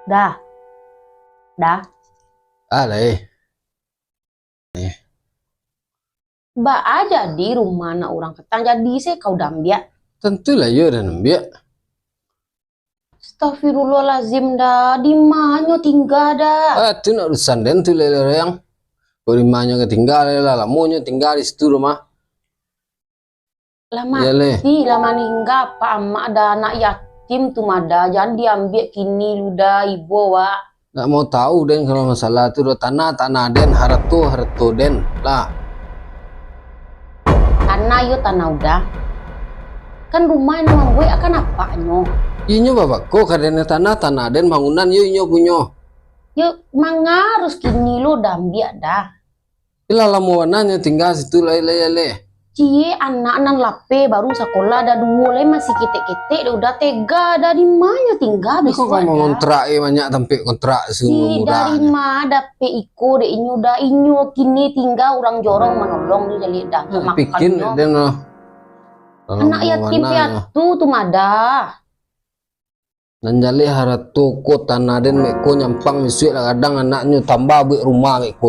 Dah, dah. Alay, Ba aja di rumah na orang ketang jadi saya kau dambia. tentulah yo dan biak. Astagfirullahalazim dah, di mana tinggal dah? Tu nak urusan den tu lele yang berimanya ketinggal lah, lamunya tinggal di situ rumah. Lama Ya le, di lama ninggal pak emak ada anak yatim tu mada, jangan diambil kini luda ibu wa. nggak mau tahu den kalau masalah tu do tanah den harto den lah. Tanah yo tanah udah. Kan rumah yang nama gue akan apanya? Inyo babakko kadene tanah den bangunan yo inyo punyo. Yo mangarus kini lu dambia dah. Ila lamu wananya tinggal situ le. Cie anak nan lape baru sekolah dah dua le masih ketek udah tega dari mana tinggal Kok besok kamu ada. kontrak banyak sampai kontrak semua Si dari murah. mana ada iko de inyo dah inyo kini tinggal orang jorong menolong di jadi dah Bikin makannya. den no. Anak yatim piatu tu mada. Dan jali harap toko tanah den meko nyampang misuit lah kadang anaknya tambah buat rumah meko.